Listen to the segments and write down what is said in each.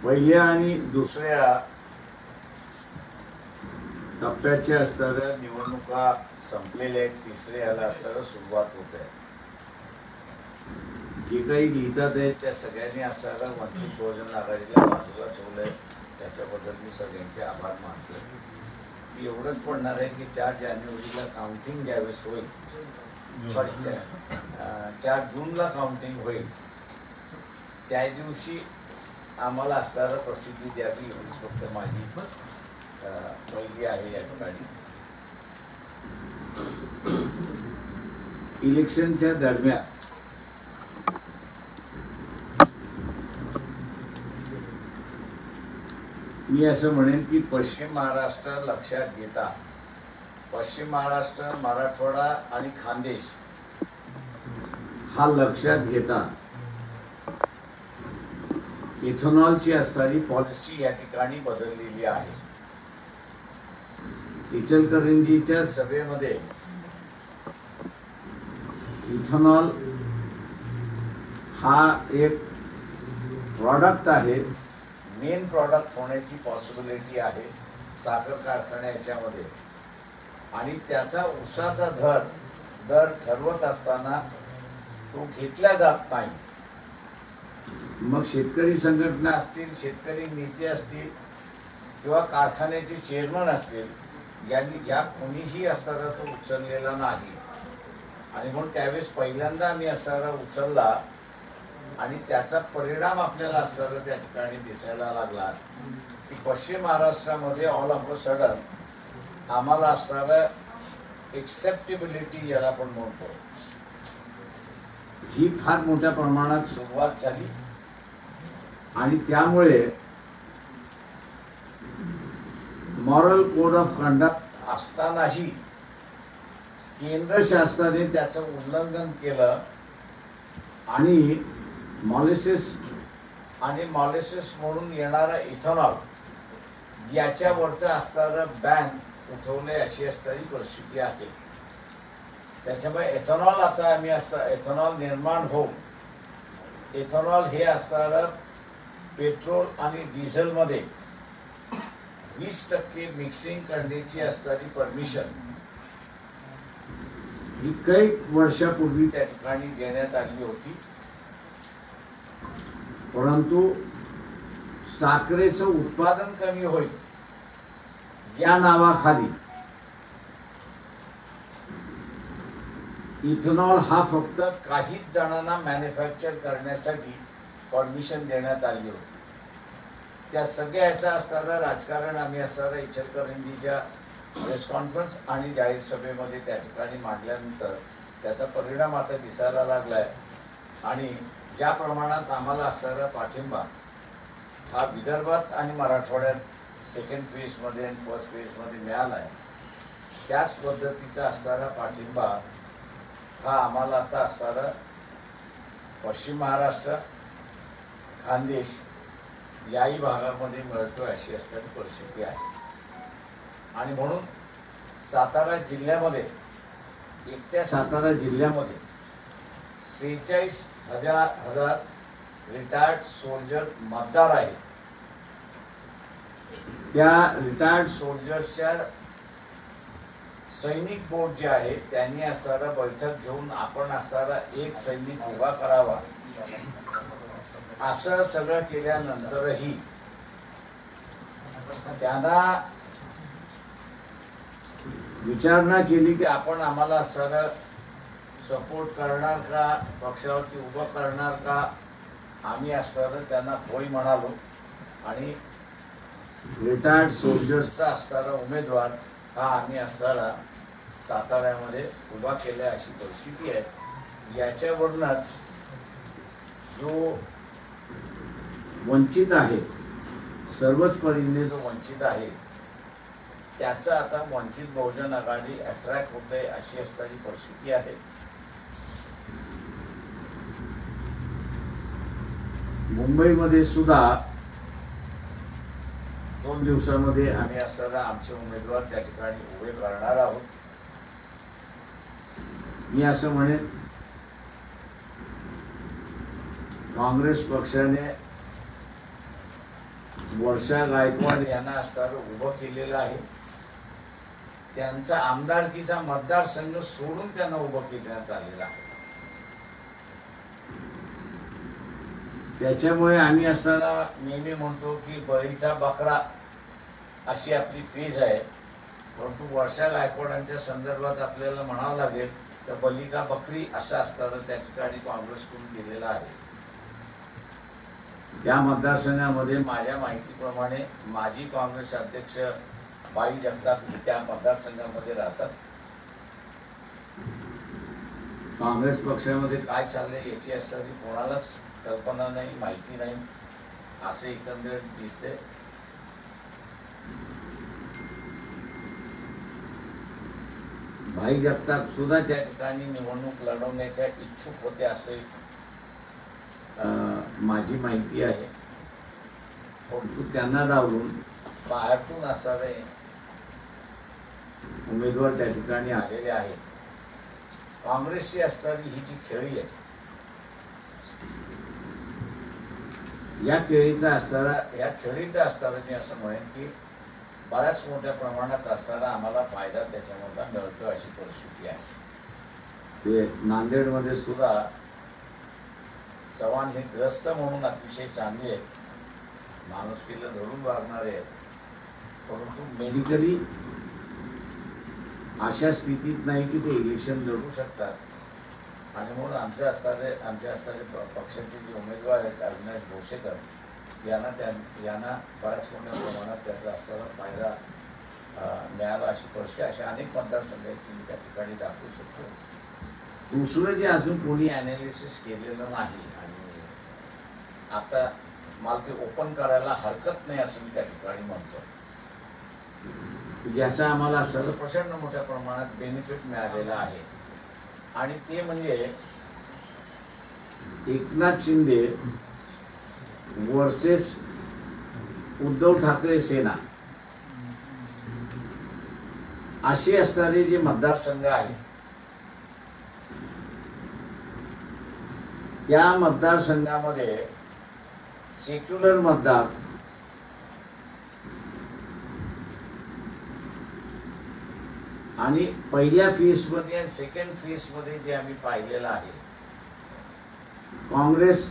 पहिल्या आणि दुसऱ्या टप्प्याच्या असणाऱ्या निवडणुका संपलेल्या आहेत. तिसऱ्या ह्याला असणारा सुरुवात होत आहे. जे काही लिहितात आहेत त्या सगळ्यांनी असणारा वंचित बहुजन आघाडीला बाजूला ठेवलंय. त्याच्याबद्दल मी सगळ्यांचे आभार मानतो. एवढंच पडणार आहे की 4 जानेवारीला काउंटिंग ज्यावेळेस होईल, सॉरी 4 जूनला काउंटिंग होईल, त्या दिवशी आम्हाला असणारा प्रसिद्धी द्यावी एवढीच फक्त माझी पहिली आहे. या ठिकाणी इलेक्शनच्या दरम्यान मी असं म्हणेन की पश्चिम महाराष्ट्र लक्षात घेता, पश्चिम महाराष्ट्र, मराठवाडा आणि खानदेश हा लक्षात घेता इथेनॉलची असणारी पॉलिसी या ठिकाणी बदललेली आहे. इचलकरंजीच्या सभेमध्ये इथेनॉल हा एक प्रॉडक्ट आहे, मेन प्रॉडक्ट होण्याची पॉसिबिलिटी आहे साखर कारखान्या याच्यामध्ये. आणि त्याचा ऊसाचा दर ठरवत असताना तो घेतला जात नाही. मग शेतकरी संघटना असतील, शेतकरी नेते असतील किंवा कारखान्याचे चेअरमन असतील, या कोणीही असणारा तो उचललेला नाही. आणि म्हणून त्यावेळेस पहिल्यांदा आम्ही असणारा उचलला आणि त्याचा परिणाम आपल्याला असणारा त्या ठिकाणी दिसायला लागला की पश्चिम महाराष्ट्रामध्ये ऑल ऑफ अ सडन आम्हाला असणारा एक्सेप्टेबिलिटी ज्याला आपण म्हणतो ही फार मोठ्या प्रमाणात सुरुवात झाली. आणि त्यामुळे मॉरल कोड ऑफ कंडक्ट असतानाही केंद्र शासनाने त्याचं उल्लंघन केलं आणि मॉलिसिस म्हणून येणारा इथेनॉल याच्यावरचं असणारं बॅन उठवणे अशी असणारी परिस्थिती आहे. त्याच्यामुळे एथेनॉल आता आम्ही एथेनॉल निर्माण होऊन एथेनॉल हे असणारं पेट्रोल आणि डिझेलमध्ये 20% मिक्सिंग करण्याची असणारी परमिशन ही काही वर्षापूर्वी त्या ठिकाणी देण्यात आली होती. परंतु साखरेचं उत्पादन कमी होईल या नावाखाली इथेनॉल हा फक्त काहीच जणांना मॅन्युफॅक्चर करण्यासाठी परमिशन देण्यात आली होती. त्या सगळ्याचा असणारं राजकारण आम्ही असणारं इचलकरंजीच्या प्रेस कॉन्फरन्स आणि जाहीर सभेमध्ये त्या ठिकाणी मांडल्यानंतर त्याचा परिणाम आता दिसायला लागलाय. आणि ज्या प्रमाणात आम्हाला असणारा पाठिंबा हा विदर्भात आणि मराठवाड्यात सेकंड फेजमध्ये आणि फर्स्ट फेजमध्ये मिळाला आहे, त्याच पद्धतीचा असणारा पाठिंबा हा आम्हाला आता असणारा पश्चिम महाराष्ट्र, खानदेश याही भागामध्ये मिळतो अशी असणारी परिस्थिती आहे. आणि म्हणून सातारा जिल्ह्यामध्ये, एकट्या सातारा जिल्ह्यामध्ये 46,000 रिटायर्ड सोल्जर मतदार आहेत. त्या रिटायर्ड सोल्जर्सच्या सैनिक बोर्ड जे आहे त्यांनी असणारा बैठक घेऊन आपण असणारा एक सैनिक उभा करावा असं सगळं केल्यानंतरही त्यांना विचारणा केली की आपण आम्हाला असणारा सपोर्ट करणार का, पक्षावरती उभं करणार का. आम्ही असणारं त्यांना होय म्हणालो आणि रिटायर्ड सोल्जर्सचा असणारा उमेदवार हा आम्ही असणारा साताऱ्यामध्ये उभा केला अशी परिस्थिती आहे. याच्यावरूनच जो वंचित आहे, सर्वच परीने जो वंचित आहे त्याचा आता वंचित बहुजन आघाडी अट्रॅक्ट होते अशी असणारी परिस्थिती आहे. मुंबईमध्ये सुद्धा 2 दिवसामध्ये आम्ही असणारा आमचे उमेदवार त्या ठिकाणी उभे करणार आहोत. मी असं म्हणेन काँग्रेस पक्षाने वर्षा गायकवाड यांना असताना उभं केलेलं आहे. त्यांचा आमदारकीचा मतदारसंघ सोडून त्यांना उभं करण्यात आलेला आहे. त्याच्यामुळे आम्ही असताना नेहमी म्हणतो की बळीचा बकरा अशी आपली फीज आहे. परंतु वर्षा गायकवाडांच्या संदर्भात आपल्याला म्हणावं लागेल तर बली का बकरी असं असताना त्या ठिकाणी काँग्रेसकडून दिलेलं आहे. त्या मतदारसंघामध्ये माझ्या माहितीप्रमाणे माजी काँग्रेस अध्यक्ष बाई जगताप त्या मतदारसंघामध्ये राहतात. काँग्रेस पक्षामध्ये काय चाललंय याची असणारी कोणालाच कल्पना नाही, माहिती नाही असे एकंदरीत दिसते. भाई जगताप सुद्धा त्या ठिकाणी निवडणूक लढवण्याच्या इच्छुक होते असे माझी माहिती आहे. परंतु त्यांना डावलून बाहेरून असणारे उमेदवार त्या ठिकाणी आलेले आहेत. काँग्रेसची असणारी ही जी खेळी आहे या खेळीचा असताना मी असं म्हणेन की बऱ्याच मोठ्या प्रमाणात असताना आम्हाला फायदा त्याच्यामधला मिळतो अशी परिस्थिती आहे. ते नांदेडमध्ये सुद्धा चव्हाण हे ग्रस्त म्हणून अतिशय चांगले आहेत, माणुसकीला धरून वागणारे आहेत. परंतु मेडिकली अशा स्थितीत नाही की ते इलेक्शन लढू शकतात. आणि म्हणून आमच्या असणारे पक्षाचे जे उमेदवार आहेत अविनाश भोसेकर यांना बऱ्याच मोठ्या प्रमाणात त्याचा असणारा फायदा मिळाला अशी परिस्थिती अशा अनेक मतदारसंघ आहेत की मी त्या ठिकाणी दाखवू शकतो. दुसरं जे अजून कोणी ॲनालिसिस केलेलं नाही आणि आता मला ते ओपन करायला हरकत नाही असं मी त्या ठिकाणी म्हणतो, ज्याचा आम्हाला सर्व प्रचंड मोठ्या प्रमाणात बेनिफिट मिळालेला आहे. आणि ते म्हणजे एकनाथ शिंदे वर्सेस उद्धव ठाकरे सेना असे असणारे जे मतदारसंघ आहेत त्या मतदारसंघामध्ये सेक्युलर मतदार आणि पहिल्या फेजमध्ये आणि सेकंड फेजमध्ये जे आम्ही पाहिलेलं आहे, काँग्रेस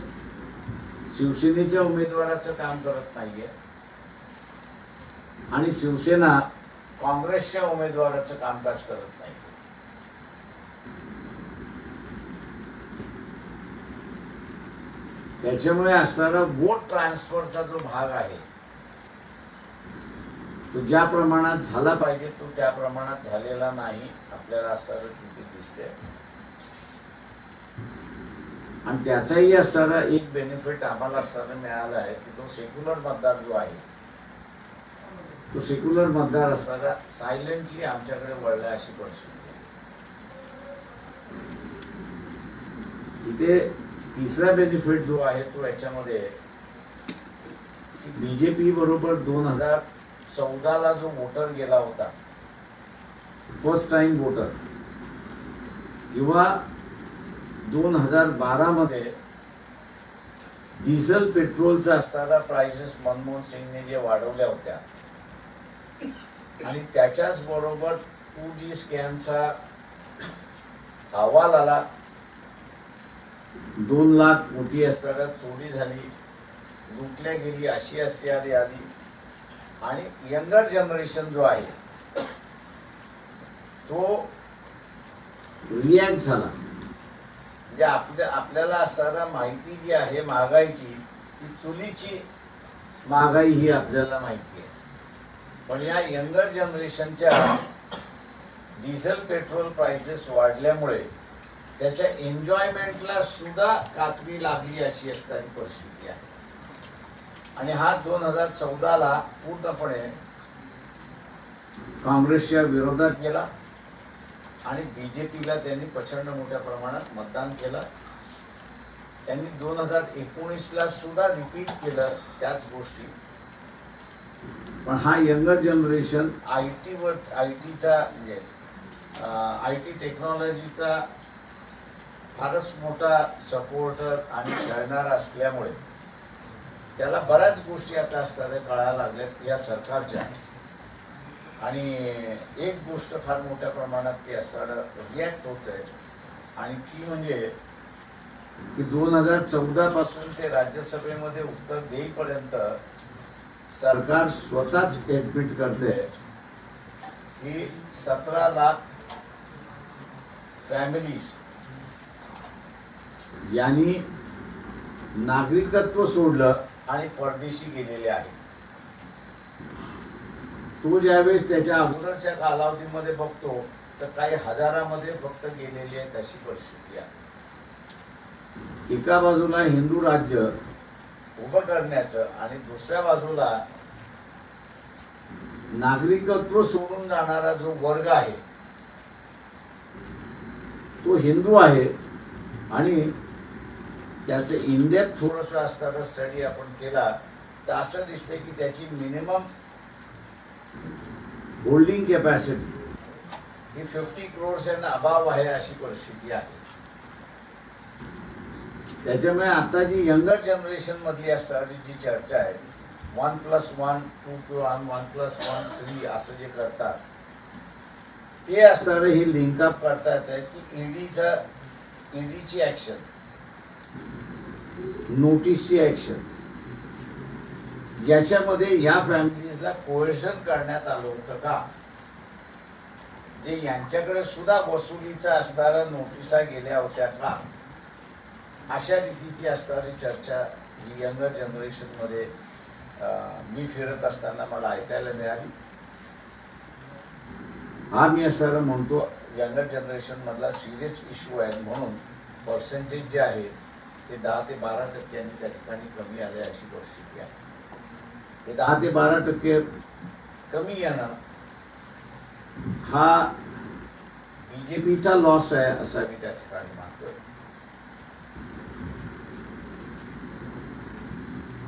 शिवसेनेच्या उमेदवाराचं काम करत नाहीये आणि शिवसेना काँग्रेसच्या उमेदवाराचं कामकाज करत नाही. त्याच्यामुळे असणारा वोट ट्रान्सफरचा जो भाग आहे तो ज्या प्रमाणात झाला पाहिजे तो त्या प्रमाणात झालेला नाही आपल्याला असणारं तिथे दिसते. आणि त्याचाही असणारा एक बेनिफिट आम्हाला असताना मिळाला आहे की तो सेक्युलर मतदार जो आहे तो सेक्युलर मतदार असणारा सायलेंटली आमच्याकडे वळला अशी परिस्थिती आहे. इथे तिसरा बेनिफिट जो आहे तो याच्यामध्ये बीजेपी बरोबर 2014ला जो वोटर गेला होता, फर्स्ट टाइम वोटर, किंवा 2012 मध्ये डिझेल पेट्रोलचा असणारा प्राइसेस मनमोहन सिंगने जे वाढवल्या होत्या आणि त्याच्याच बरोबर 2G स्कॅमचा अहवाल आला, 2 लाख कोटी असणारा चोरी झाली, लुटल्या गेली अशी आली आणि यंगर जनरेशन जो आहे तो रिॲक्ट झाला. म्हणजे आपल्याला असणारा माहिती जी आहे महागाईची ती चुलीची महागाई ही आपल्याला माहिती आहे, पण या यंगर जनरेशनच्या डिझेल पेट्रोल प्राइसेस वाढल्यामुळे त्याच्या एन्जॉयमेंटला सुद्धा कात्री लागली अशी असणारी परिस्थिती आहे. आणि हा 2014ला पूर्णपणे काँग्रेसच्या विरोधात गेला आणि बीजेपीला त्यांनी प्रचंड मोठ्या प्रमाणात मतदान केलं. त्यांनी 2019ला सुद्धा रिपीट केलं त्याच गोष्टी. पण हा यंगर जनरेशन आयटीचा म्हणजे IT टेक्नॉलॉजीचा फारच मोठा सपोर्टर आणि खेळणारा असल्यामुळे त्याला बऱ्याच गोष्टी आता असताना कळायला लागल्यात या सरकारच्या. आणि एक गोष्ट फार मोठ्या प्रमाणात ती असताना रिॲक्ट होत आहे, आणि ती म्हणजे की 2014 पासून ते राज्यसभेमध्ये उत्तर देईपर्यंत सरकार स्वतःच ऍडमिट करते की 17 लाख फॅमिलीज यांनी नागरिकत्व सोडलं आणि परदेशी गेलेले आहेत. तो ज्यावेळेस त्याच्या अगोदरच्या कालावधीमध्ये बघतो तर काही हजारामध्ये फक्त गेलेली आहे, अशी परिस्थिती आहे. एका बाजूला हिंदू राज्य उभं करण्याचं आणि दुसऱ्या बाजूला नागरिकत्व सोडून जाणारा जो वर्ग आहे तो हिंदू आहे. आणि त्याचं इंडियात थोडंसं असताना स्टडी आपण केला तर असं दिसतंय की त्याची minimum holding capacity he 50 crores and above आहे, अशी परिस्थिती आहे. त्याच्यामुळे आता जी यंगर जनरेशन मधली असणारी जी चर्चा आहे 1+1 2 किंवा 1+1 3 असं जे करतात ते असणारं हे लिंकअप करता येत आहे की ईडीची ऍक्शन, नोटीसची ऍक्शन, याच्यामध्ये या फॅमिलीजला कोहेशन करण्यात आलं होतं का, जे यांच्याकडे सुद्धा वसुलीचा असणाऱ्या नोटिसा गेल्या होत्या का, अशा रीतीची असणारी चर्चा ही यंगर जनरेशनमध्ये मी फिरत असताना मला ऐकायला मिळाली. हा मी असं म्हणतो यंगर जनरेशन मधला सिरियस इश्यू आहे, म्हणून पर्सेंटेज जे आहे ते 10 ते 12% त्या ठिकाणी कमी आले, अशी परिस्थिती आहे. ते 10 ते 12% कमी येणं हा बीजेपीचा लॉस आहे असं मी त्या ठिकाणी मानतोय.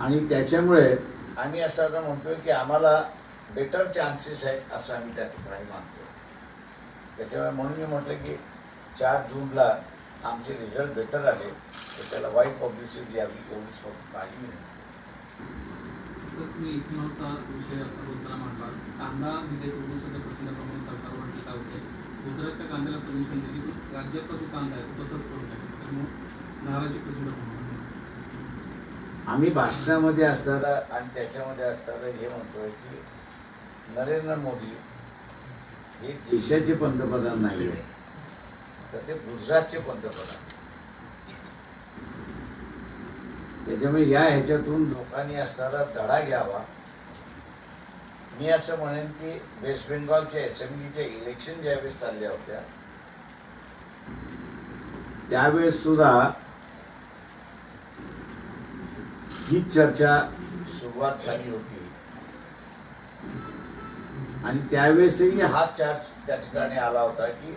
आणि त्याच्यामुळे आम्ही असं म्हणतोय की आम्हाला बेटर चान्सेस आहेत असं आम्ही त्या ठिकाणी मानतोय. त्याच्यामुळे म्हणून मी म्हटलं की 4 जूनला आमचे रिझल्ट बेटर आले तर त्याला वाईट पब्लिसिटी द्यावी, एवढीच फक्त काळजी नाही. सर, तुम्ही इथेनॉलचा विषय बोलताना म्हटला कांदा म्हणजे प्रचंड प्रमाणात सरकारवर टीका होते. गुजरातच्या कांद्याला परमिशन दिली पण राज्यातला जो कांदा आहे तो तसंच करून टाकला, त्यामुळे नाराजी प्रचंड प्रमाणात. आम्ही भाषणामध्ये असताना आणि त्याच्यामध्ये असताना हे म्हणतोय की नरेंद्र मोदी हे देशाचे पंतप्रधान नाही आहे तर ते गुजरातचे पंतप्रधान. त्याच्यामुळे या ह्याच्यातून लोकांनी असणारा धडा घ्यावा. मी असं म्हणेन की वेस्ट बेंगॉलच्या असेंब्लीच्या इलेक्शन ज्यावेळेस चालल्या होत्या त्यावेळेस सुद्धा ही चर्चा सुरुवात झाली होती आणि त्यावेळेसही हा चार्ज त्या ठिकाणी आला होता की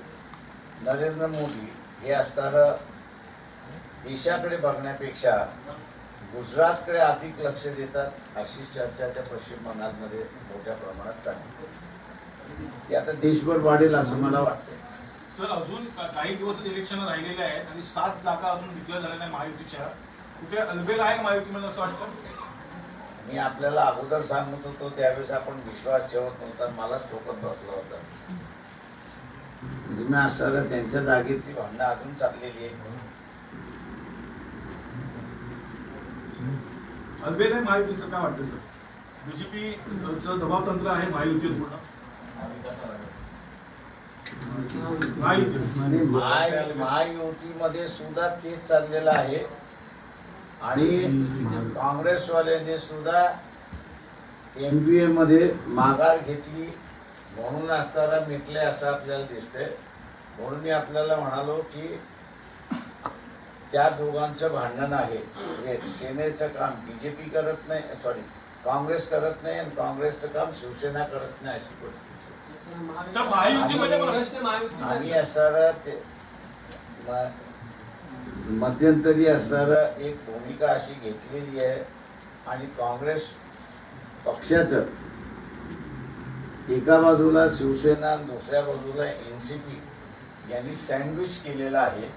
नरेंद्र मोदी हे असणारं देशाकडे बघण्यापेक्षा गुजरातकडे अधिक लक्ष देतात, अशी चर्चा त्या पश्चिम बंगालमध्ये मोठ्या प्रमाणात चालली. ती आता देशभर वाढेल असं मला वाटतंय. सर, अजून काही दिवस इलेक्शन राहिलेले आहेत आणि 7 जागा अजून डिक्लेअर झाल्या नाही महायुतीच्या. कुठे अलबेल आहे महायुतीमध्ये असं वाटतं? मी आपल्याला अगोदर सांगत होतो त्यावेळेस आपण विश्वास ठेवत नव्हता, मलाच ठोकत बसला होता. म्हणजे मी असं त्यांच्या जागेतली भांडणं अजून चाललेली आहे. अलबेल आहे महायुतीचं, काय वाटतं सर? बीजेपीचं दबाव तंत्र आहे महायुतीवर पूर्ण. महायुतीमध्ये सुद्धा तेच चाललेलं आहे आणि काँग्रेसवाल्यांनी सुद्धा MBA मध्ये माघार घेतली म्हणून असताना मिटले असं आपल्याला दिसतंय. म्हणून मी आपल्याला म्हणालो की त्या दोघांचं भांडण आहे. सेनेचं काम बीजेपी करत नाही, सॉरी काँग्रेस करत नाही आणि काँग्रेसचं काम शिवसेना करत नाही, अशी परिस्थिती. आम्ही असणारा ते मध्यंतरी असणारा एक भूमिका अशी घेतलेली आहे आणि काँग्रेस पक्षाचं एका बाजूला शिवसेना आणि दुसऱ्या बाजूला NCP यांनी सँडविच केलेला आहे.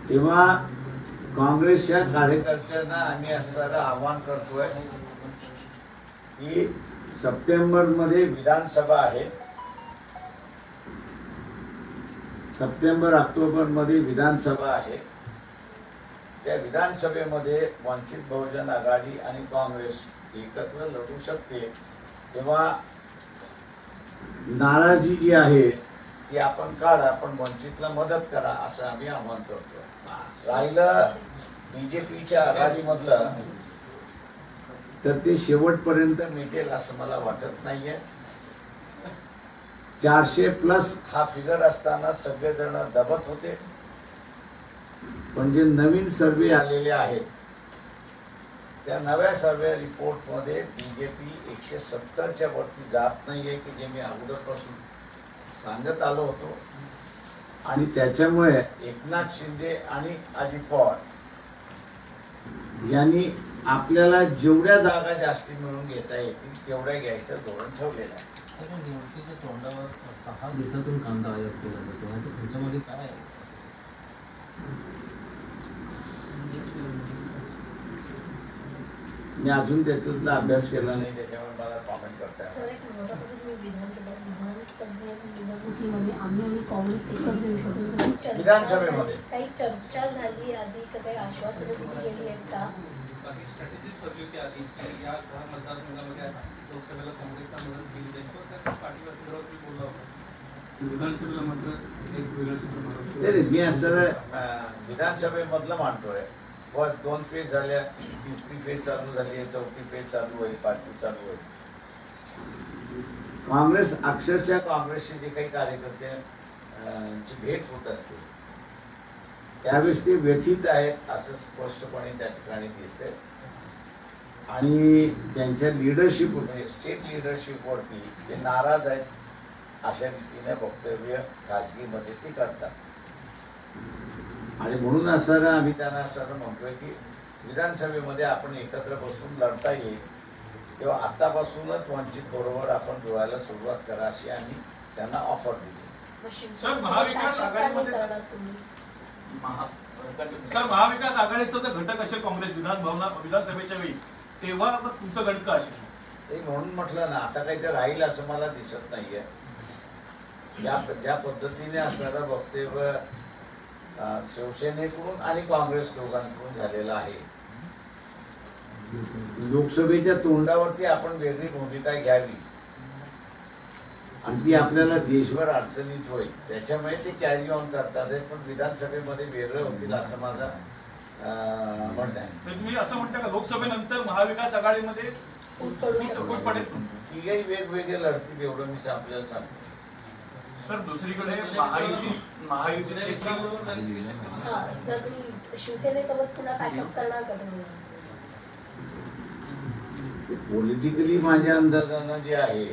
तेव्हा काँग्रेसच्या कार्यकर्त्यांना आम्ही असं आवाहन करतोय की सप्टेंबरमध्ये विधानसभा आहे, सप्टेंबर ऑक्टोबरमध्ये विधानसभा आहे. त्या विधानसभेमध्ये वंचित बहुजन आघाडी आणि काँग्रेस एकत्र लढू शकते. तेव्हा नाराजी जी आहे ती आपण काढा, पण वंचितला मदत करा असं आम्ही आवाहन करतो. राहिलं बीजेपीच्या आघाडीमधलं तर ते शेवटपर्यंत मिटेल असं मला वाटत नाहीये. 400+ हा फिगर असताना सगळेजण दबत होते, पण जे नवीन सर्वे आलेले आहेत त्या नव्या सर्वे रिपोर्टमध्ये बीजेपी 170च्या वरती जात नाहीये, की जे मी अगोदरपासून सांगत आलो होतो. आणि त्याच्यामुळे एकनाथ शिंदे आणि अजित पवार यांनी आपल्याला जेवढ्या जागा जास्ती मिळून घेता येतील तेवढ्या घ्यायचं धोरण ठेवलेलं आहे. सर, निवडणुकीच्या तोंडावर 6 दिवसातून कांदा आयात केला जातो आणि त्याच्यामध्ये काय आहे? मी अजून त्याच्यातला अभ्यास केला नाही, त्याच्यावर मला कॉमेंट करता येईल. सर, एक महत्त्वाचं तुम्ही विधान केलं. विधानसभा निवडणुकीमध्ये आम्ही आणि काँग्रेस एकच येऊ शकतो. काही चर्चा विधानसभेमध्ये? झाली- काही चर्चा झाली आधी का काही आश्वासनं दिली गेली आहेत का? बाकी स्ट्रॅटेजीज ठरली होती आधी की या 6 मतदारसंघामध्ये लोकसभेला काँग्रेसला मदत केली जाईल किंवा त्या पाठिंब्या संदर्भात मी बोललो होतो. विधानसभेला मात्र एक वेगळं चित्र मला नाही, मी असं विधानसभेमधलं मानतोय. फर्स्ट 2 फेज झाल्या, 3री फेज चालू झाली आहे, 4थी फेज चालू होईल, 5वी चालू होईल. काँग्रेस अक्षरशः काँग्रेसचे जे काही कार्यकर्ते ची भेट होत असते त्यावेळेस ते व्यथित आहेत असं स्पष्टपणे त्या ठिकाणी दिसते. आणि त्यांच्या लिडरशिप म्हणजे स्टेट लिडरशिपवरती ते नाराज आहेत अशा रीतीने वक्तव्य खाजगीमध्ये ते करतात. आणि म्हणून असं आम्ही त्यांना असं म्हणतोय की विधानसभेमध्ये आपण एकत्र बसून लढता येईल, तेव्हा आतापासूनच वंचित बरोबर आपण जुळायला सुरुवात करा अशी आम्ही त्यांना ऑफर दिली. मग शिवसेनेसोबत सर, महाविकास काय आघाडीमध्ये- करणार तुम्ही? सर, महाविकास आघाडीचा जर घटक असेल काँग्रेस विधानसभेच्या वेळी, तेव्हा मग तुमचं गणित काय असेल? ते म्हणून म्हटलं ना, आता काही ते राहील असं मला दिसत नाहीये. ज्या पद्धतीने असणारं वक्तव्य शिवसेनेकडून आणि काँग्रेस दोघांकडून झालेलं आहे, लोकसभेच्या तोंडावरती आपण वेगळी भूमिका घ्यावी आणि ती आपल्याला देशभर अडचणीत होईल, त्याच्यामुळे ते कॅरी ऑन करतात. पण विधानसभेमध्ये वेगळं होतील असं माझं म्हणणं आहे. म्हणजे तुम्ही असं म्हणता का लोकसभेनंतर महाविकास आघाडीमध्ये फूट पडू शकतो. फूट पडेल? तिघही वेगवेगळे लढतील एवढं मी आपल्याला सांगतो. सर, दुसरीकडे महायुती बरोबर झाली की शक्यता हा, जर तुम्ही शिवसेनेसोबत पुन्हा पॅचअप करणार का तुम्ही? पॉलिटिकली माझ्या अंदाजानं जे आहे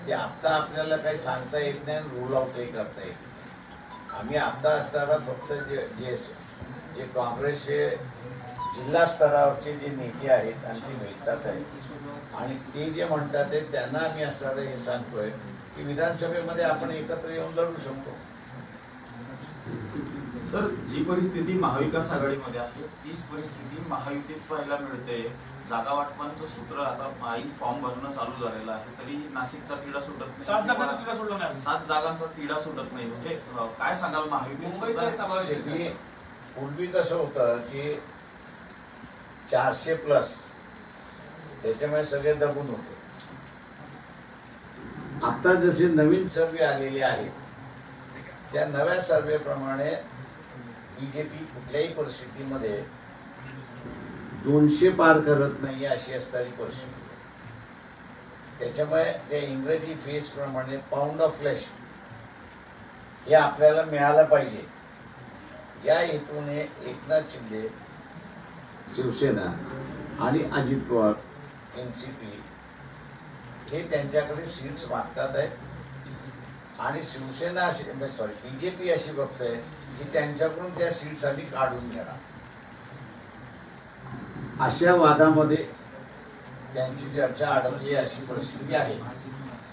ते आत्ता आपल्याला काही सांगता येत नाही, रूल आउटही करता येत नाही. आम्ही आत्ता असताना फक्त जे काँग्रेसचे जिल्हा स्तरावरचे जे नेते आहेत आणि ते भेटतात आहेत आणि ते जे म्हणतात आहे त्यांना आम्ही असं हे सांगतोय की विधानसभेमध्ये आपण एकत्र येऊन लढू शकतो. सर, जी परिस्थिती महाविकास आघाडीमध्ये आहे तीच परिस्थिती महायुतीत पाहायला मिळते. जागा वाटपांचं सूत्र आता फॉर्म भरणं चालू झालेलं आहे, तरी नाशिकचा तिढा सुटत 7 जागांचा नाही. तिढा सुटला नाही. 7 जागांचा तिढा सुटत नाही. म्हणजे काय सांगाल मुंबईचा महायुतीत? समावेश आहे. की पूर्वी कसं होतं की 400+ त्याच्यामुळे सगळे दबून होते. आता जसे नवीन सर्वे आलेले आहेत त्या नव्या सर्वेप्रमाणे बीजेपी कुठल्याही परिस्थितीमध्ये 200 पार करत नाही अशी असणारी परिस्थिती. त्याच्यामुळे त्या इंग्रजी फेस प्रमाणे पाऊंड ऑफ फ्लेश हे आपल्याला मिळालं पाहिजे या हेतूने एकनाथ शिंदे शिवसेना आणि अजित पवार NCP हे त्यांच्याकडे सीट्स मागतात आहेत आणि शिवसेना बीजेपी अशी बघतोय की त्यांच्याकडून त्या सीट्स आम्ही काढून घेणार. अशा वादामध्ये त्यांची चर्चा अडकली अशी परिस्थिती आहे.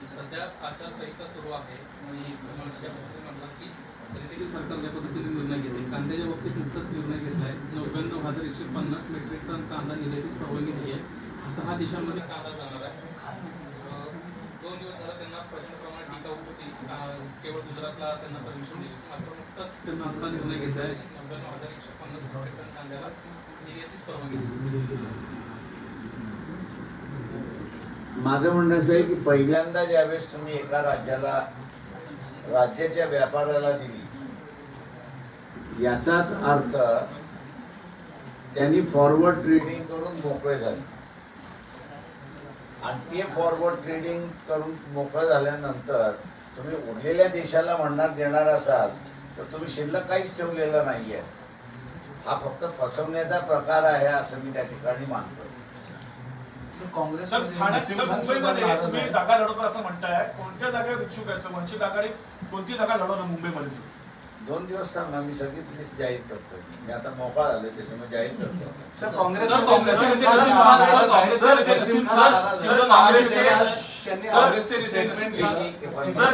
सध्या आचारसंहिता सुरू आहे आणि म्हटलं की तरी देखील सरकार ज्या पद्धतीने निर्णय घेते, कांद्याच्या बाबतीत नुकताच निर्णय घेतलाय, 99,150 मेट्रिक टन कांदा निर्यातीस परवानगी दिली आहे. 6 देशांमध्ये कांदा जाणार आहे. 2 दिवस झाला त्यांना प्रचंड प्रमाणात टीका होत होती, केवळ गुजरातला त्यांना परमिशन दिली. मात्र नुकताच त्यांना आता निर्णय घेतलाय, 99,150 मेट्रिक टन कांद्याला निर्यातीस परवानगी दिली. माझं म्हणणं असं आहे की पहिल्यांदा ज्यावेळेस तुम्ही एका राज्याला राज्याच्या व्यापाराला दिली, याचाच अर्थ त्यांनी फॉरवर्ड ट्रेडिंग करून मोकळे झाले. आणि ते फॉरवर्ड ट्रेडिंग करून मोकळं झाल्यानंतर तुम्ही उरलेल्या देशाला देणार असाल तर तुम्ही शिल्लक काहीच ठेवलेलं नाहीये. हा फक्त फसवण्याचा प्रकार आहे असं मी त्या ठिकाणी मानतो. सर ठाण्यात मुंबईमध्ये तुम्ही जागा लढवता असं म्हणताय, कोणत्या जागेवर इच्छुक आहे? वंचित आघाडी कोणती जागा लढवणार मुंबईमध्ये? सर 2 दिवस थांबा, मी सगळी लिस्ट जाहीर करतो. मी आता मोकळा झालो त्याच्यामुळे जाहीर करतो.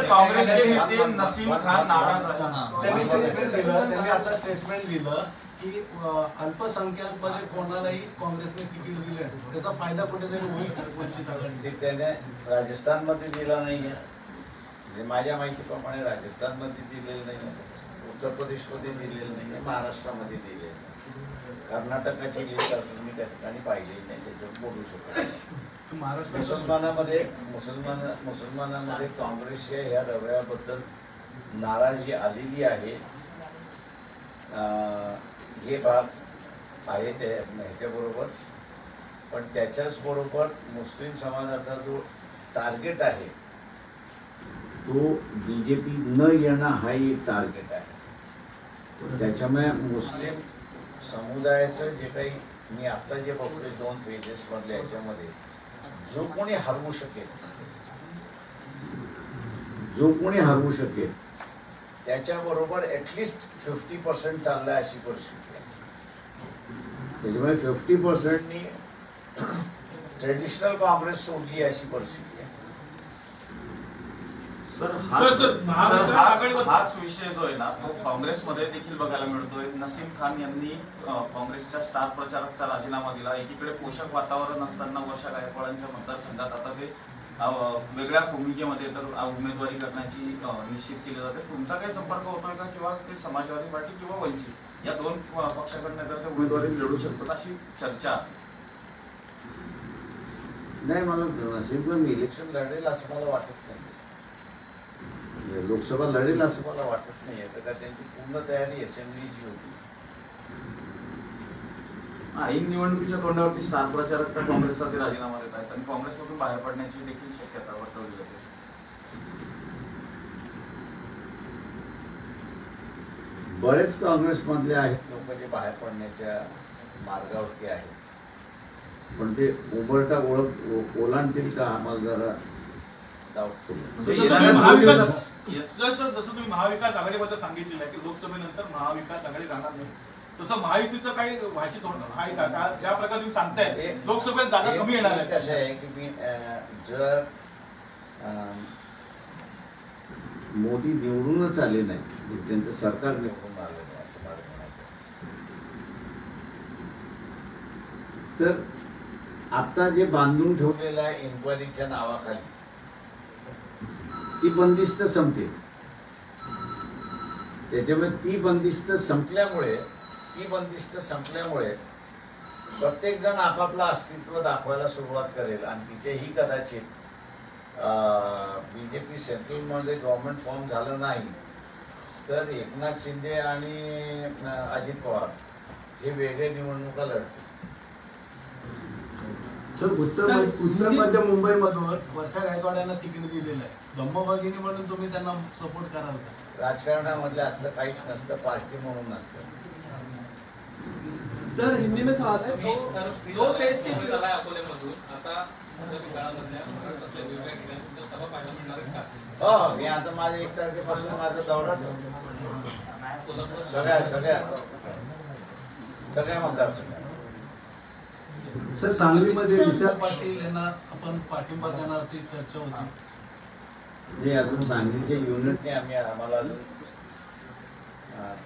काँग्रेसचे नेते नसीम खान नाराज आहे. त्यांनी आता स्टेटमेंट दिलं की अल्पसंख्याकमध्ये कोणालाही काँग्रेसने तिकीट दिले, त्याचा फायदा कुठेतरी होईल वंचित आघाडी. त्याने राजस्थानमध्ये दिला नाहीये, म्हणजे माझ्या माहितीप्रमाणे राजस्थानमध्ये दिलेलं नाही, उत्तर प्रदेशमध्ये दिलेलं नाही, महाराष्ट्रामध्ये दिलेलं नाही. कर्नाटकाची लिस्ट अजून मी त्या ठिकाणी पाहिलेली नाही, त्याच्यावर बोलू शकत नाही. मुसलमानामध्ये काँग्रेसच्या ह्या रवैयाबद्दल नाराजी आलेली आहे. हे भाग आहे ह्याच्याबरोबर, पण त्याच्याच बरोबर मुस्लिम समाजाचा जो टार्गेट आहे तो बीजेपी न येणं हा एक टार्गेट आहे. त्याच्यामुळे मुस्लिम समुदायाचं जे काही मी आता जे बघतोय 2 फेजेस मधल्या याच्यामध्ये जो कोणी हरवू शकेल त्याच्याबरोबर ऍटलिस्ट 50% चाललाय अशी परिस्थिती आहे. त्याच्यामुळे 50%नी ट्रेडिशनल काँग्रेस सोडली अशी परिस्थिती आहे. सर हाच विषय जो आहे ना तो काँग्रेसमध्ये देखील बघायला मिळतोय. नसीम खान यांनी काँग्रेसच्या स्टार प्रचारकचा राजीनामा दिला. एकीकडे पोषक वातावरण असताना वर्षा गायकवाडांच्या मतदारसंघात आता ते वेगळ्या भूमिकेमध्ये तर उमेदवारी करण्याची निश्चित केली जाते. तुमचा काही संपर्क होतोय का, किंवा ते समाजवादी पार्टी किंवा वंचित या 2 पक्षाकडनं तर ते उमेदवारी लढू शकतात अशी चर्चा? नाही, मला नसीब मी इलेक्शन लढेल असं मला वाटत नाही, लोकसभा लढेल असं मला वाटत नाही. तर का त्यांची पूर्ण तयारी असेंब्लीची होती. ऐन निवडणुकीच्या तोंडावरती स्टार प्रचारकचा काँग्रेसचा ते राजीनामा देत आहेत आणि काँग्रेसमधून बाहेर पडण्याची देखील शक्यता वर्तवली जाते. बरेच काँग्रेसमधले आहेत लोक जे बाहेर पडण्याच्या मार्गावरती आहेत, पण ते उंबरठा ओलांडतील का आम्हाला जरा जसं तुम्ही महाविकास आघाडीबद्दल सांगितलेलं आहे की लोकसभेनंतर महाविकास आघाडी राहणार नाही, तसं महायुतीचं काही भाषित आहे का? ज्या प्रकारे तुम्ही सांगताय लोकसभेत जागा कमी येणार आहे. कसं आहे की मी जर मोदी निवडूनच आले नाही, त्यांचं सरकार निवडून आलं नाही असं मला म्हणायचं. तर आता जे बांधून ठेवलेलं आहे इन्क्वायरीच्या नावाखाली ती बंदिस्त संपते. त्याच्यामुळे ती बंदिस्त संपल्यामुळे प्रत्येक जण आपापलं अस्तित्व दाखवायला सुरुवात करेल आणि तिथेही कदाचित बीजेपी सेंट्रलमध्ये गव्हर्नमेंट फॉर्म झालं नाही तर एकनाथ शिंदे आणि अजित पवार हे वेगळे निवडणुका लढतील. उत्तर मध्य मुंबईमधून वर्षा गायकवाडांना तिकीट दिलेलं आहे. धम्मभगिनी म्हणून तुम्ही त्यांना सपोर्ट कराल का? राजकारणामधलं असलं काहीच नसतं, पार्टी म्हणून नसतं. सर हिंदी में सवाल है, दो फेज के चुनाव आहे अकोल्यामधून आता हो, मी आता माझ्या 1 तारखेपासून माझा दौराच सगळ्या मतदारसंघात. सर सांगलीमध्ये विशाल पाटील यांना आपण पाठिंबा देणार अशी चर्चा होती. जे अजून सांगलीच्या युनिटने आम्हाला अजून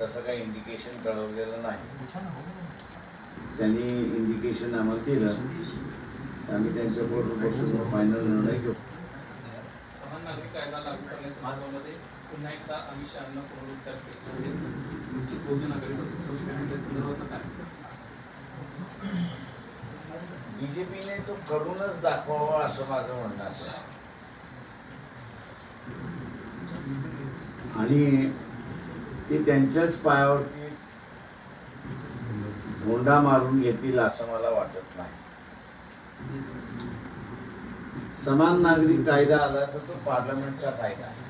तसं काही इंडिकेशन कळवलेलं नाही. त्यांनी इंडिकेशन आम्हाला दिलं, आम्ही त्यांच्याबरोबर बसून फायनल निर्णय घेऊ. समान नागरिक कायदा लागू करण्यासंदर्भामध्ये पुन्हा एकदा अमित शहांना पुनरुच्चार केले. वंचित बहुजन आघाडीचा संदर्भात काय? बीजेपीने तो करूनच दाखवावा असं माझं म्हणणं आहे. आणि ते त्यांच्याच पायावरती धोंडा मारून घेतील असं मला वाटत नाही. समान नागरिक कायदा आला तर तो पार्लमेंटचा कायदा आहे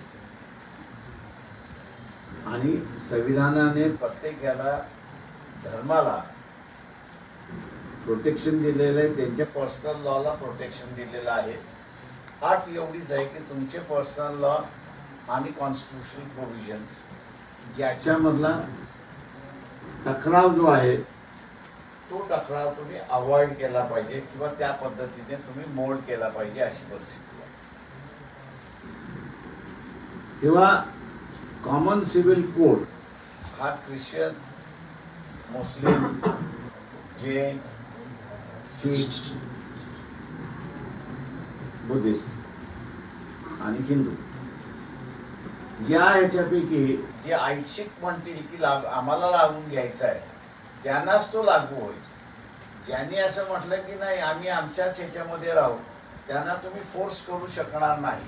आणि संविधानाने प्रत्येक याला धर्माला प्रोटेक्शन दिलेलं आहे, त्यांच्या पर्सनल लॉला प्रोटेक्शन दिलेलं आहे. अट एवढीच आहे की तुमचे पर्सनल लॉ आणि कॉन्स्टिट्यूशनल प्रोव्हिजन्स याच्यामधला टकराव जो आहे तो टकराव तुम्ही अवॉइड केला पाहिजे किंवा त्या पद्धतीने तुम्ही मोड केला पाहिजे अशी परिस्थिती आहे. तेव्हा कॉमन सिव्हिल कोड हा ख्रिश्चन, मुस्लिम, जैन, शीख, बुद्धिस्ट आणि हिंदू या ह्याच्यापैकी जे ऐच्छिक म्हणतील की आम्हाला लागून घ्यायचं आहे त्यांनाच तो लागू होईल. ज्यांनी असं म्हटलं की नाही आम्ही आमच्याच ह्याच्यामध्ये राहू त्यांना तुम्ही फोर्स करू शकणार नाही.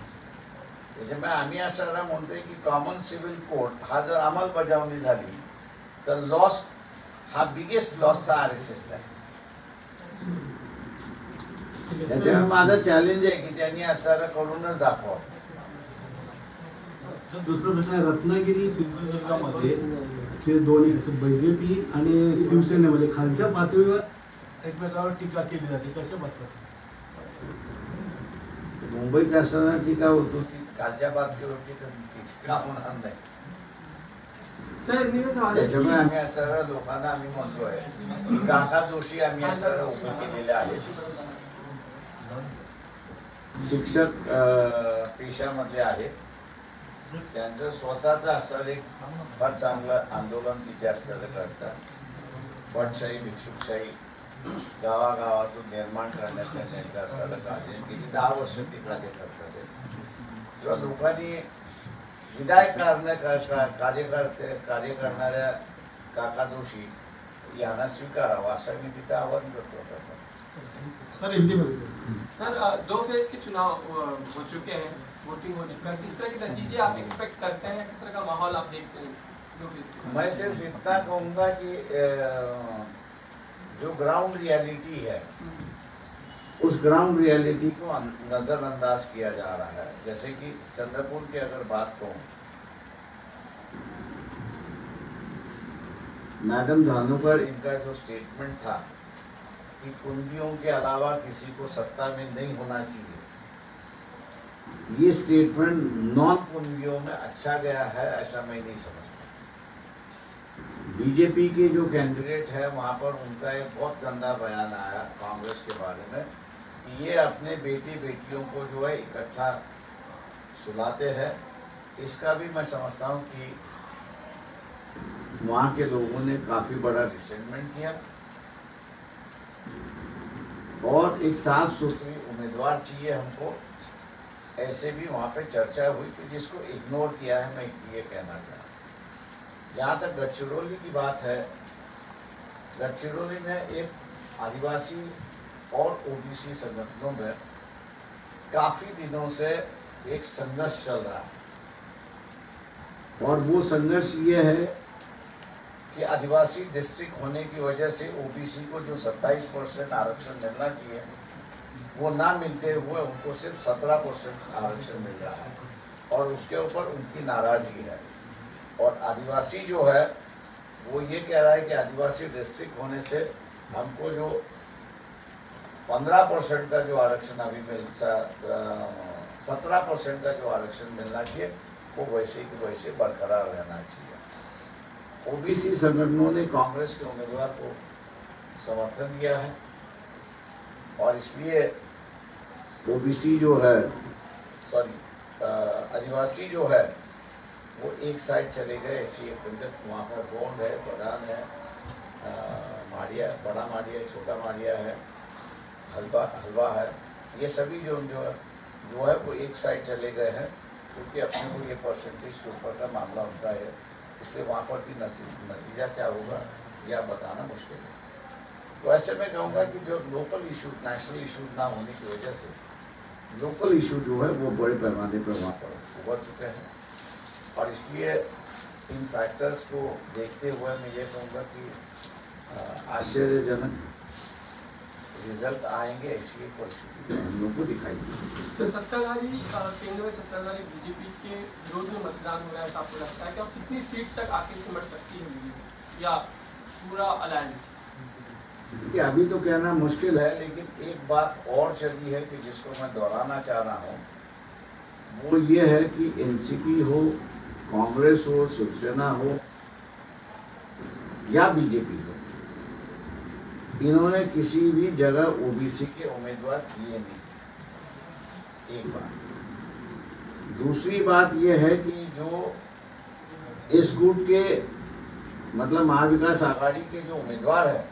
त्याच्यामुळे आम्ही असं म्हणतोय की कॉमन सिव्हिल कोड हा जर अंमलबजावणी झाली तर लॉस हा बिगेस्ट लॉस तर RSSचा आहे. त्याच्यामुळे माझं चॅलेंज आहे की त्यांनी असं करूनच दाखवा. दुसरं प्रश्न आहे, रत्नागिरी सिंधुदुर्गामध्ये हे दोन्ही BJP आणि शिवसेनेमध्ये खालच्या पातळीवर एकमेकावर टीका केली जाते, कशा बघतात? मुंबईत असताना टीका होत होती, कालच्या पातळीवरती टीका होणार नाही. त्याच्यामुळे आम्ही असं लोकांना आम्ही म्हणतोय की काका जोशी आम्ही असं उभे केलेले आहेत. शिक्षक पेशामधले आहेत, त्यांचं स्वतःच असलेलं एक फार चांगलं आंदोलन तिथे असलेलं करतात. वटशाही, भिक्षुकशाही गावागावातून निर्माण करण्यात त्यांचं असलेलं कार्य गेली 10 वर्ष ते कार्य करतात. जेव्हा लोकांनी विधायक कार्य करणाऱ्या काका जोशी यांना स्वीकारावं असं मी तिथे आवाहन करतो. सर हिंदी में सर 2 फेज के चुनाव हो चुके हैं, वोटिंग हो चुका है, किस तरह के नतीजे आप एक्सपेक्ट करते हैं, किस तरह का माहौल आप देखते हैं 2 फेज के? मैं सिर्फ इतना कहूँगा कि जो ग्राउंड रियलिटी है उस ग्राउंड रियलिटी को नज़रअंदाज किया जा रहा है. जैसे कि चंद्रपुर की अगर बात कहूँ, मैडम धानोकर इनका जो स्टेटमेंट था कि कुंबियों के अलावा किसी को सत्ता में नहीं होना चाहिए, ये स्टेटमेंट नॉन कुंबियों में अच्छा गया है ऐसा मैं नहीं समझता. बीजेपी के जो कैंडिडेट है वहाँ पर उनका एक बहुत गंदा बयान आया कांग्रेस के बारे में कि ये अपने बेटी बेटियों को जो है इकट्ठा सुलाते हैं. इसका भी मैं समझता हूँ कि वहाँ के लोगों ने काफ़ी बड़ा रिसेंटमेंट किया और एक साफ सुथरी उम्मीदवार चाहिए हमको. ऐसे भी वहाँ पे चर्चा हुई कि जिसको इग्नोर किया है, मैं ये कहना चाहता हूँ. जहाँ तक गढ़चिरौली की बात है, गढ़चिरौली में एक आदिवासी और OBC संगठनों में काफ़ी दिनों से एक संघर्ष चल रहा है और वो संघर्ष ये है कि आदिवासी डिस्ट्रिक्ट होने की वजह से OBC को जो 27% आरक्षण मिलना चाहिए वो ना मिलते हुए उनको सिर्फ 17% आरक्षण मिल रहा है और उसके ऊपर उनकी नाराज़गी है. और आदिवासी जो है वो ये कह रहा है कि आदिवासी डिस्ट्रिक्ट होने से हमको जो 15% का जो आरक्षण अभी 17% का जो आरक्षण मिलना चाहिए वो वैसे कि वैसे बरकरार रहना चाहिए. OBC संगठनों ने कांग्रेस के उम्मीदवार को समर्थन दिया है और इसलिए OBC जो है आदिवासी जो है वो एक साइड चले गए। ऐसी एक वहाँ पर गोंड है, प्रधान है, माड़िया, बड़ा माड़िया, छोटा माड़िया है, हलवा है, ये सभी जो है वो एक साइड चले गए हैं, क्योंकि अपने को ये परसेंटेज के ऊपर का मामला उनका है, इसलिए वहाँ पर भी नतीजा क्या होगा यह बताना मुश्किल है। तो ऐसे में कहूँगा कि जो लोकल इशू, नेशनल इशू ना होने की वजह से लोकल इशू जो है वो बड़े पैमाने पर वहाँ पर उभर चुके हैं, और इसलिए इन फैक्टर्स को देखते हुए मैं ये कहूँगा कि आश्चर्यजनक रिजल्ट आएंगे, ऐसी एक परिस्थिति हम लोग को दिखाई दी। सर, सत्ताधारी केंद्र में सत्ताधारी बीजेपी के विरोध में मतदान हो रहा है, आपको लगता है कि अब कितनी सीट तक आके सिमट सकती है बीजेपी या पूरा अलायंस? कि अभी तो कहना मुश्किल है, लेकिन एक बात और चली है कि जिसको मैं दोहराना चाह रहा हूँ, वो ये है कि एनसीपी हो, कांग्रेस हो, शिवसेना हो या बीजेपी हो, इन्होंने किसी भी जगह ओबीसी के उम्मीदवार किए नहीं। एक बात। दूसरी बात यह है कि जो इस गुट के मतलब महाविकास आघाड़ी के जो उम्मीदवार है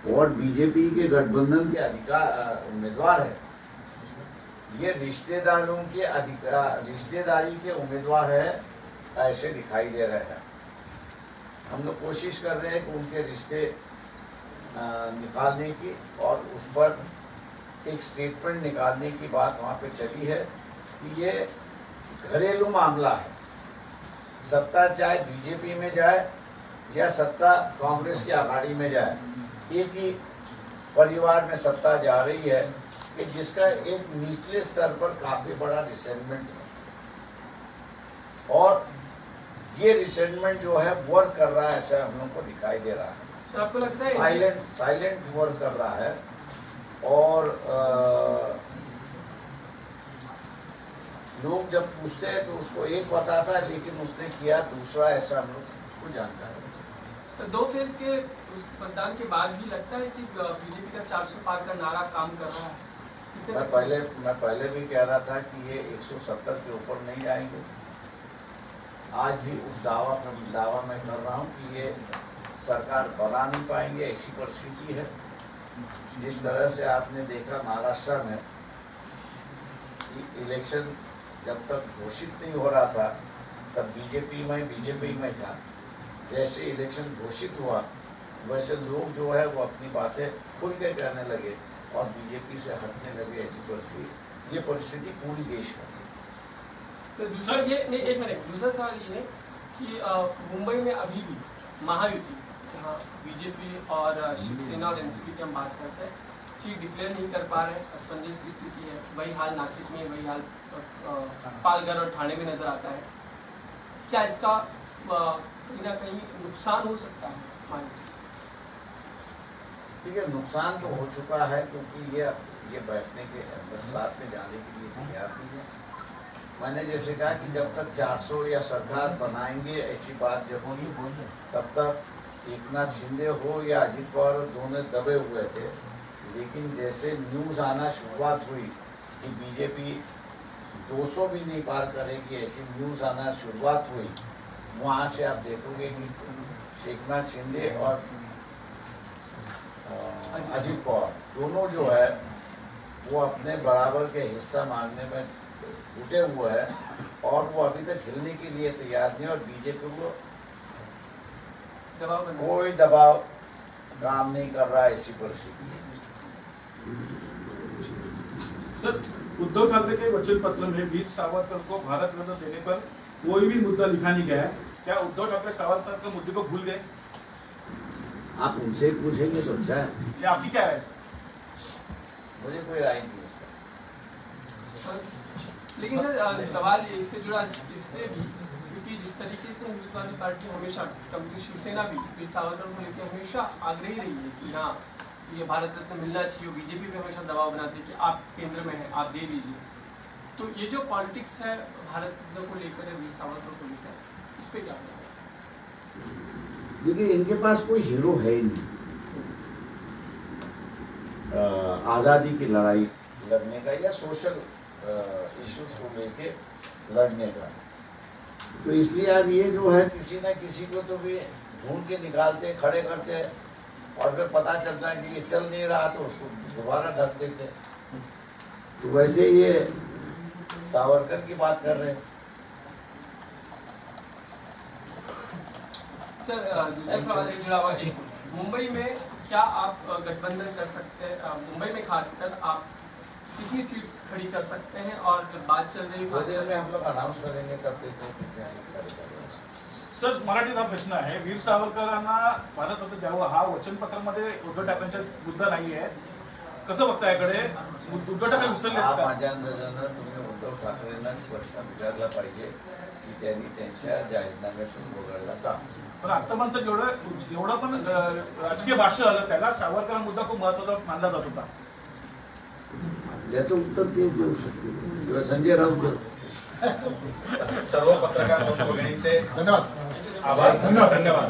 और बीजेपी के गठबंधन के उम्मीदवार है, ये रिश्तेदारों के रिश्तेदारी के उम्मीदवार है, ऐसे दिखाई दे रहे हैं। हम लोग कोशिश कर रहे हैं कि उनके रिश्ते निकालने की, और उस पर एक स्टेटमेंट निकालने की बात वहाँ पे चली है कि ये घरेलू मामला है। सत्ता चाहे बीजेपी में जाए या सत्ता कांग्रेस की आघाड़ी में जाए, एक ही परिवार में सत्ता जा रही है कि जिसका एक निचले स्तर पर काफ़ी बड़ा रिसेंटमेंट है, और ये रिसेंटमेंट जो है वर्क कर रहा है, ऐसा हम लोग को दिखाई दे रहा है। सर, आपको लगता है साइलेंट वर्क कर रहा है, और लोग जब पूछते हैं तो उसको एक बताता है, लेकिन उसने किया दूसरा, ऐसा हम लोग को जानता है। सर, 2 फेज के मतदान के बाद भी लगता है कि बीजेपी का 400 पार का नारा काम कर रहा है? मैं पहले भी कह रहा था कि ये 170 के ऊपर नहीं जाएंगे। आज भी उस दावा मैं कर रहा हूँ कि ये सरकार बना नहीं पाएंगे, ऐसी परिस्थिति है। जिस तरह से आपने देखा महाराष्ट्र में इलेक्शन जब तक घोषित नहीं हो रहा था, तब बीजेपी में था। जैसे इलेक्शन घोषित हुआ, वैसे लोग जो है वो अपनी बातें खुल के कहने लगे और बीजेपी से हटने लगे। ऐसी परिस्थिति, ये परिस्थिति पूरी देश में थी। सर, दूसरा ये नहीं, एक मिनट, दूसरा सवाल ये है कि मुंबई में अभी भी महायुति, जहाँ बीजेपी और शिवसेना और एनसीपी की हम बात करते हैं, सीट डिक्लेयर नहीं कर पा रहे हैं, असमंजस की स्थिति है। वही हाल नासिक में, वही हाल पालघर और ठाणे में नजर आता है। क्या इसका कहीं ना कहीं नुकसान हो सकता है महायुति? ठीक है, नुकसान तो हो चुका है, क्योंकि ये बैठने के साथ में जाने के लिए तैयार नहीं है। मैंने जैसे कहा कि जब तक 400 या सरकार बनाएंगे, ऐसी बात जब होगी, तब तक एकनाथ शिंदे हो या अजित पवार, दोनों दबे हुए थे। लेकिन जैसे न्यूज़ आना शुरुआत हुई कि बीजेपी 200 भी नहीं पार करेगी, ऐसी न्यूज़ आना शुरुआत हुई, वहाँ से आप देखोगे कि एकनाथ शिंदे और अजित पवार दोनों जो है वो अपने बराबर के हिस्सा मांगने में जुटे हुए हैं, और वो अभी तक हिलने के लिए तैयार नहीं, और बीजेपी को कोई दबाव काम नहीं कर रहा है। ऐसी परिस्थिति है। सर, उद्धव ठाकरे के वचन पत्र में वीर सावरकर को भारत रत्न देने पर कोई भी मुद्दा लिखा नहीं गया है। क्या उद्धव ठाकरे सावरकर के मुद्दे को भूल गए? आप उनसे पूछेंगे तो अच्छा है। ये आपकी क्या है? मुझे कोई राय नहीं उस पर। लेकिन सर, सवाल इससे जुड़ा इसलिए भी क्योंकि जिस तरीके से हिंदुत्ववादी पार्टी हमेशा, कभी शिवसेना भी वीर सावरकर को लेकर हमेशा आग्रही रही है कि हाँ, ये भारत रत्न मिलना चाहिए। बीजेपी भी हमेशा दबाव बनाती है कि आप केंद्र में हैं, आप दे दीजिए। तो ये जो पॉलिटिक्स है भारत रत्न को लेकर, वीर सावरकर को लेकर, उस पर क्या कहना है? देखिए, इनके पास कोई हीरो है ही नहीं आज़ादी की लड़ाई लड़ने का या सोशल इश्यूज को लेके लड़ने का। तो इसलिए अब ये जो है किसी न किसी को तो भी ढूंढ के निकालते, खड़े करते, और फिर पता चलता है कि ये चल नहीं रहा तो उसको दोबारा ढक देते। तो वैसे ये सावरकर की बात कर रहे हैं। सर दूसरा सवाल है जुड़ा हुआ एक, मुंबई में क्या आप गठबंधन कर सकते हैं? मुंबई में खासकर आप कितनी सीट्स खड़ी कर सकते हैं? और जब बात चल रही वैसे में हम लोग अनाउंस करेंगे तब देखते हैं कितने सीट करेंगे। सर मराठीत हा प्रश्न आहे, वीर सावरकरांना भारतरत्न द्यावं हा वचनपत्रामध्ये उद्धव ठाकरेंचा मुद्दा नाही आहे, कसं बघता याकडे? उद्धव ठाकरे विसरले हा का? माझ्या अंदाजानं तुम्ही उद्धव ठाकरेंना प्रश्न विचारला पाहिजे की त्यांनी त्यांच्या जाहीरनाम्यातून वगळला का. पण आतापर्यंत जेवढं पण राजकीय भाष्य झालं त्याला सावरकर हा मुद्दा खूप महत्वाचा मानला जात होता. याचं उत्तर ते देऊ शकते किंवा संजय राऊत देऊ. सर्व पत्रकार बंधूंचे धन्यवाद. आभार. धन्यवाद.